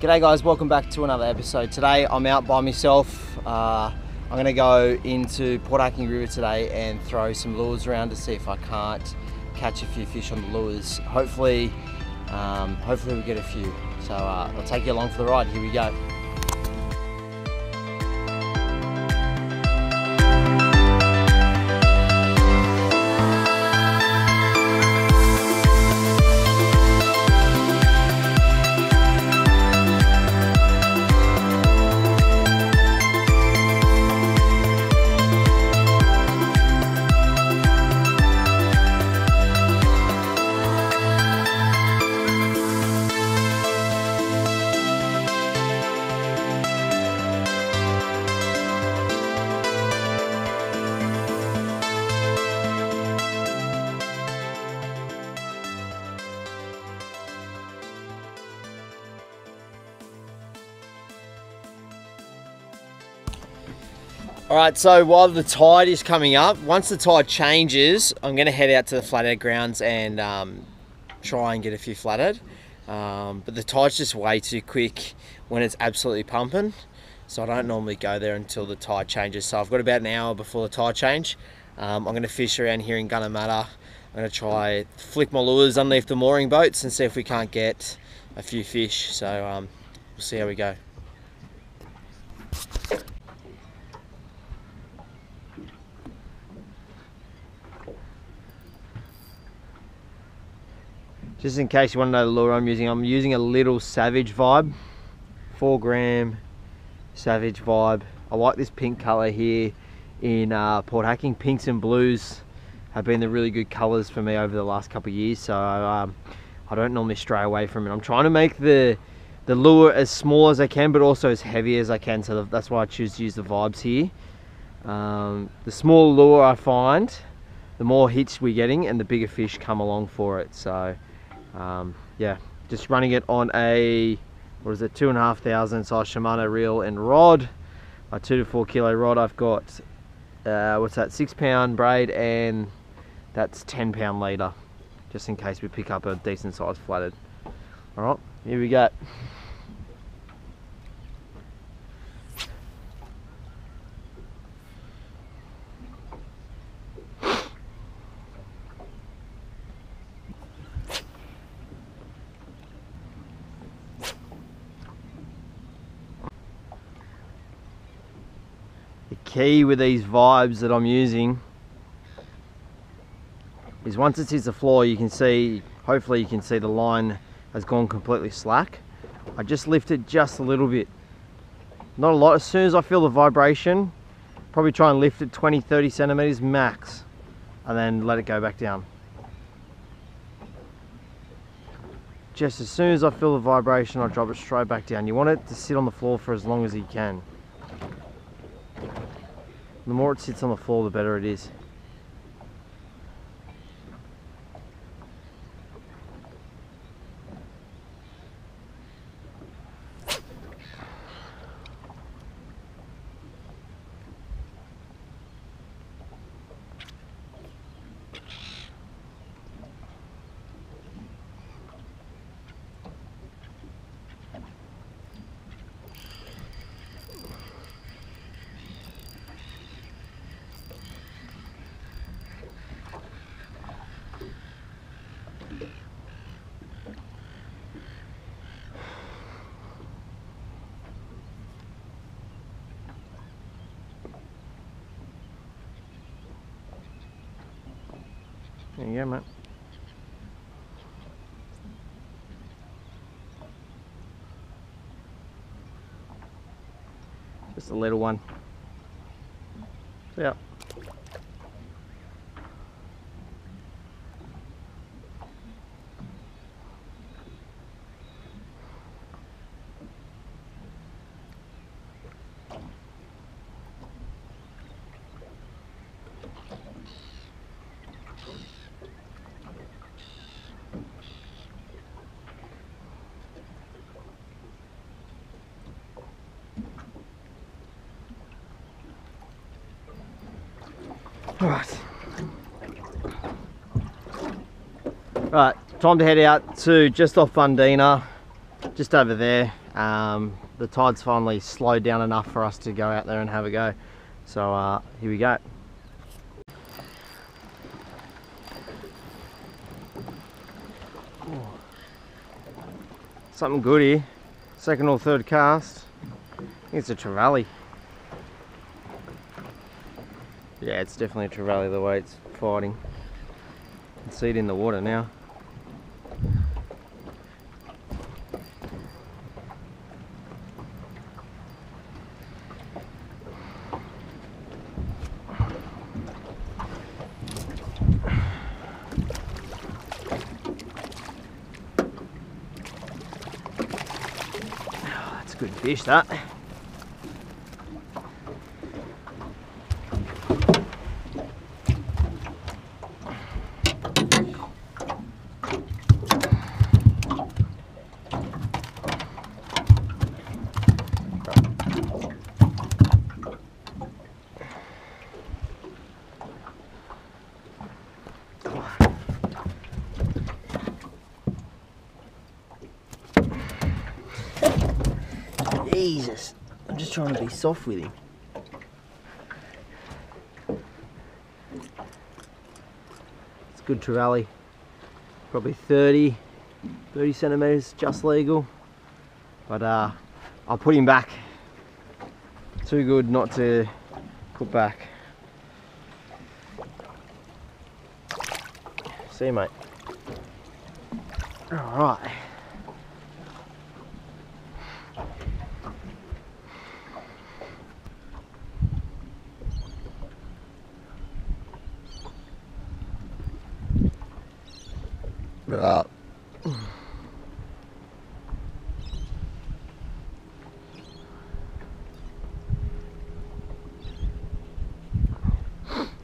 G'day guys, welcome back to another episode. Today I'm out by myself. I'm going to go into Port Hacking River today and throw some lures around to see if I can't catch a few fish on the lures. Hopefully we get a few. So I'll take you along for the ride. Here we go. Alright, so while the tide is coming up, once the tide changes, I'm going to head out to the flathead grounds and try and get a few flathead. But the tide's just way too quick when it's absolutely pumping, so I don't normally go there until the tide changes. So I've got about an hour before the tide change. I'm going to fish around here in Gunnamatta. I'm going to try flick my lures underneath the mooring boats and see if we can't get a few fish. So we'll see how we go. Just in case you want to know the lure I'm using a little Savage Vibe, 4 gram Savage Vibe. I like this pink colour here in Port Hacking. Pinks and blues have been the really good colours for me over the last couple of years, so I don't normally stray away from it. I'm trying to make the lure as small as I can, but also as heavy as I can, so that's why I choose to use the Vibes here. The smaller lure I find, the more hits we're getting and the bigger fish come along for it. So yeah, just running it on a, what is it, 2,500 size Shimano reel and rod, a 2 to 4 kilo rod. I've got what's that, 6 pound braid, and that's 10 pound leader, just in case we pick up a decent sized flathead. All right, here we go. Key with these Vibes that I'm using is once it hits the floor, you can see, hopefully you can see the line has gone completely slack. I just lift it just a little bit, not a lot. As soon as I feel the vibration, probably try and lift it 20-30 centimeters max, and then let it go back down. Just as soon as I feel the vibration, I drop it straight back down. You want it to sit on the floor for as long as you can. The more it sits on the floor, the better it is. There you go, mate. Just a little one. Yeah. Right, time to head out to just off Bundina. just over there. The tide's finally slowed down enough for us to go out there and have a go. So here we go. Something good here. Second or third cast. I think it's a trevally. Yeah, it's definitely a trevally the way it's fighting. You can see it in the water now. Good fish, that. Jesus, I'm just trying to be soft with him. It's a good trevally, probably 30 centimeters, just legal. But I'll put him back. Too good not to put back. See you, mate. All right.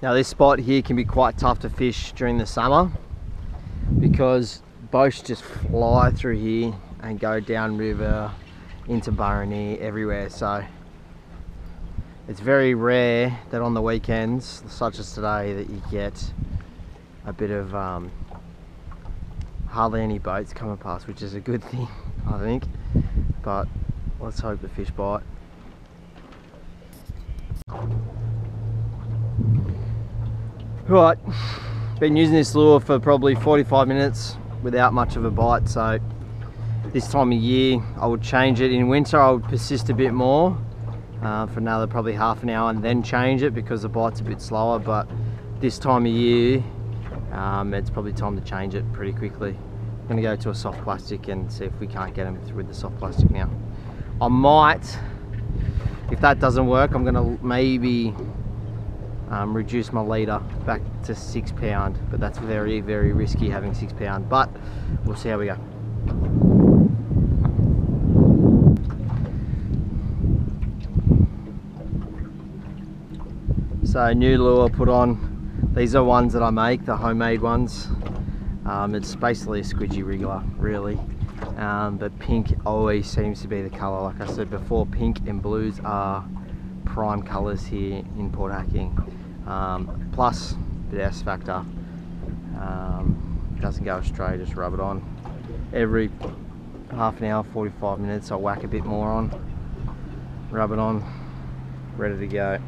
Now this spot here can be quite tough to fish during the summer because boats just fly through here and go down river into Burraneer, everywhere. So it's very rare that on the weekends such as today that you get a bit of hardly any boats coming past, which is a good thing, I think. But let's hope the fish bite. Right, been using this lure for probably 45 minutes without much of a bite. So this time of year I would change it. In winter I would persist a bit more for another probably half an hour and then change it because the bite's a bit slower. But this time of year it's probably time to change it pretty quickly. I'm gonna go to a soft plastic and see if we can't get them with the soft plastic now. I might, if that doesn't work, I'm gonna maybe reduce my leader back to 6 pound, but that's very, very risky having 6 pound, but we'll see how we go. So new lure put on. These are ones that I make, the homemade ones. It's basically a squidgy wriggler, really. But pink always seems to be the colour. Like I said before, pink and blues are prime colours here in Port Hacking. Plus the S factor. Doesn't go astray, just rub it on. Every half an hour, 45 minutes, I'll whack a bit more on, rub it on, ready to go.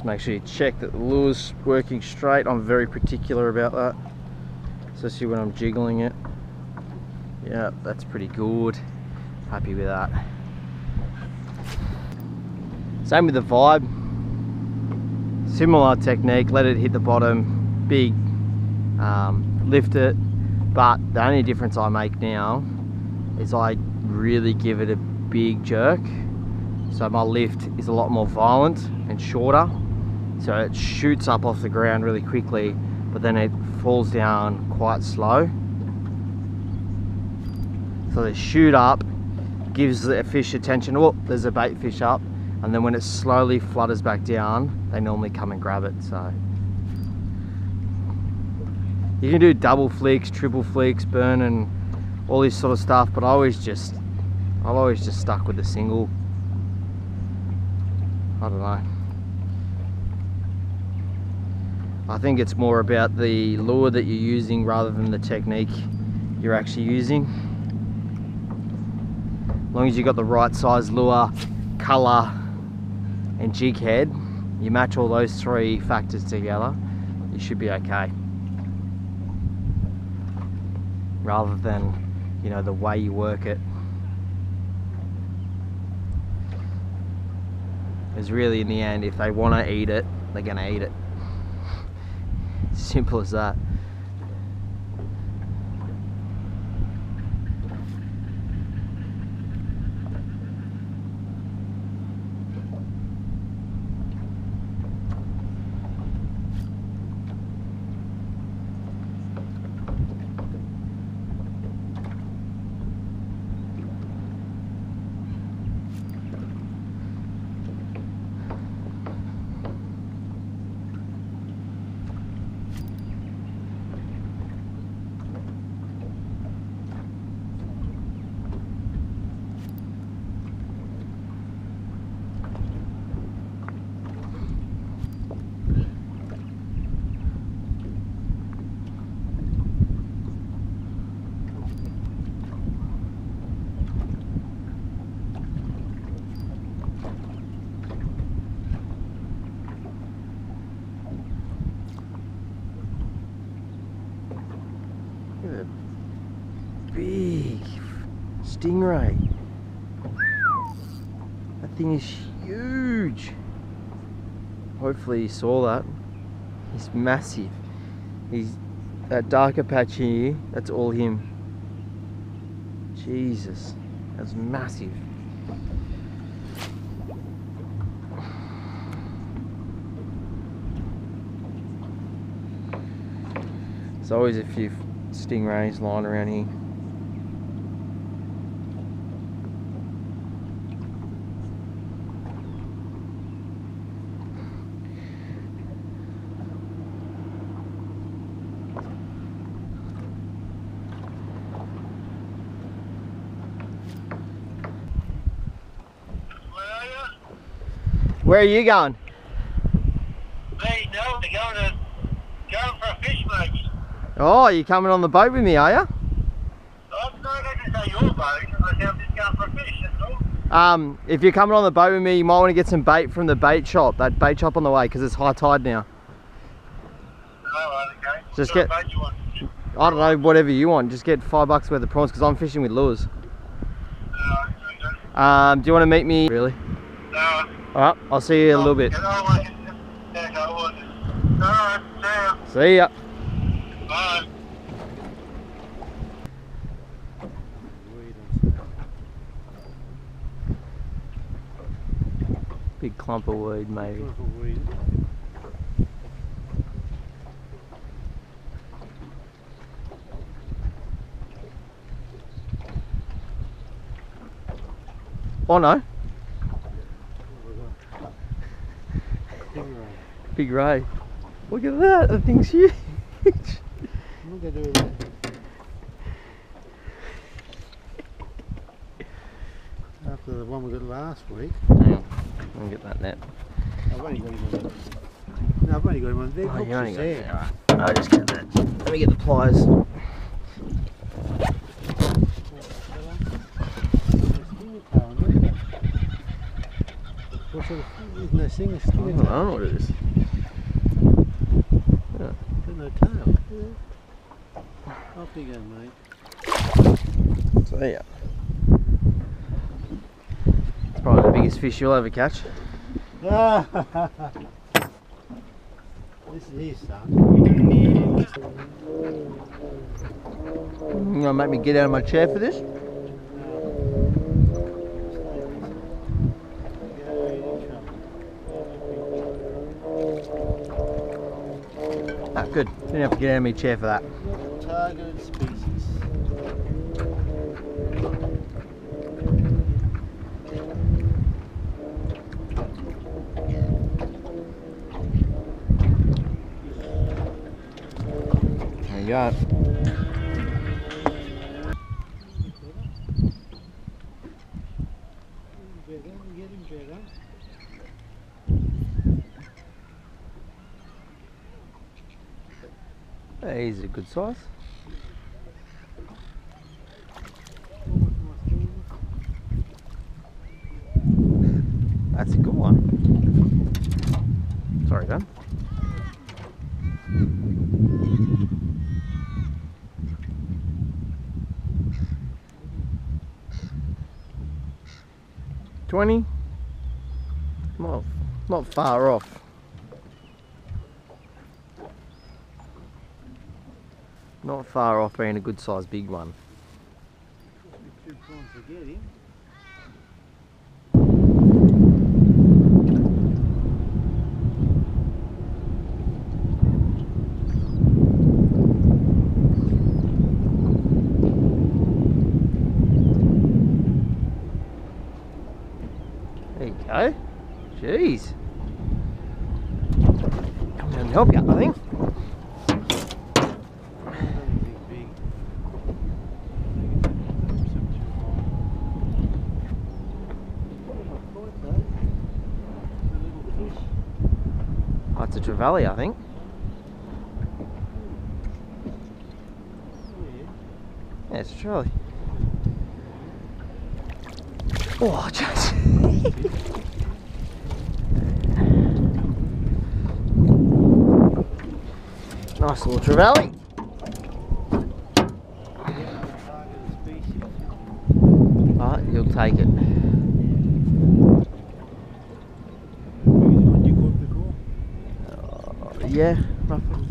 Make sure you check that the lure's working straight. I'm very particular about that, especially when I'm jiggling it. Yeah, that's pretty good. Happy with that. Same with the vibe. Similar technique. Let it hit the bottom, big, lift it. But the only difference I make now is I really give it a big jerk. So my lift is a lot more violent and shorter. So it shoots up off the ground really quickly, but then it falls down quite slow. So the shoot up gives the fish attention. Oh, there's a bait fish up. And then when it slowly flutters back down, they normally come and grab it. So you can do double flicks, triple flicks, burn and all this sort of stuff, but I've always just stuck with the single. I don't know. I think it's more about the lure that you're using rather than the technique you're actually using. As long as you've got the right size lure, colour and jig head, you match all those three factors together, you should be okay. Rather than, you know, the way you work it. Because really in the end, if they want to eat it, they're going to eat it. Simple as that. Big stingray. That thing is huge. Hopefully you saw that. He's massive. He's that darker patch here, that's all him. Jesus, that's massive. There's always a few stingrays lying around here. Where are you going? Hey, no, we're going for a fish, mate. Oh, you coming on the boat with me, are you? I'm not going to say your boat. I'm just going for a fish, that's all. If you're coming on the boat with me, you might want to get some bait from the bait shop. That bait shop on the way, because it's high tide now. Oh, okay. Just what get, bait you want? I don't know, whatever you want. Just get $5 worth of prawns, because I'm fishing with lures. Okay. Do you want to meet me? Really? No. Alright, I'll see you in a little bit. Alright, See ya. Bye. Big clump of weed, maybe. Oh no. Big ray. Look at that, the thing's huge. Look at that. After the one we got last week. Hang on, let me get that net. I've only got him on. No, I've only got him on there. Oh, you only got there. it. Alright, I'll just get that. Let me get the pliers. There's no single I don't know what it is. Yeah. Got no tail. Yeah. Off you go, mate. So yeah. It's probably the biggest fish you'll ever catch. This is his son. You gonna make me get out of my chair for this? Ah, good. Didn't have to get out of my chair for that. Targeted species. There you go. He's a good size. That's a good one. Sorry, Dan. $20. Not far off. Not far off being a good size big one. There you go. Jeez. Come down and help you, I think. Oh, it's a trevally, I think. Yeah, it's a trevally. Oh, just. Nice little trevally. But you'll take it. Yeah, roughly.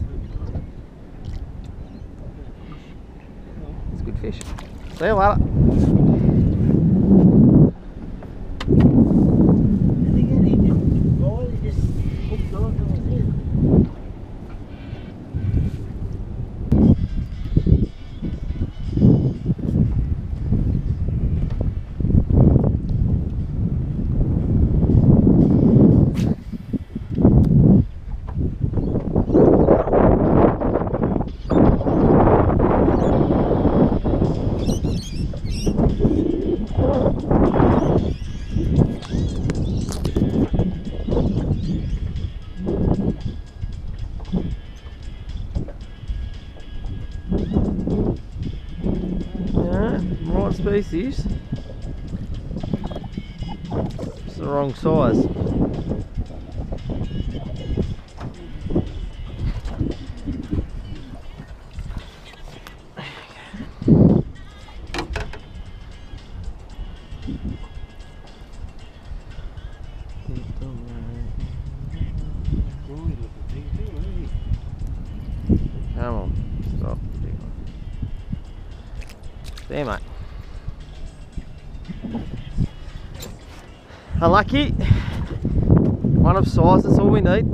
It's a good fish. See you later. Right species. It's the wrong size. Come on, stop. There, mate. Unlucky. One of size, that's all we need.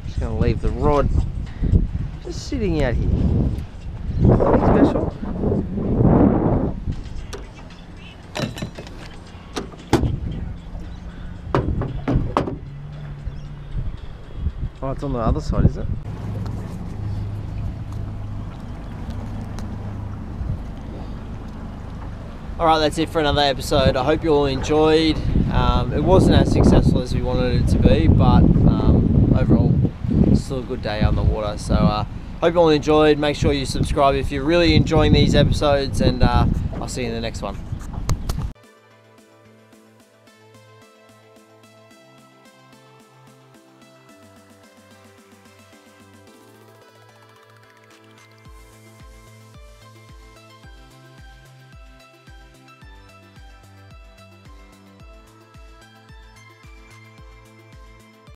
Just gonna leave the rod just sitting out here. Nothing special. Oh, it's on the other side, is it? Alright, that's it for another episode. I hope you all enjoyed. It wasn't as successful as we wanted it to be, but overall, still a good day on the water. So hope you all enjoyed. Make sure you subscribe if you're really enjoying these episodes, and I'll see you in the next one.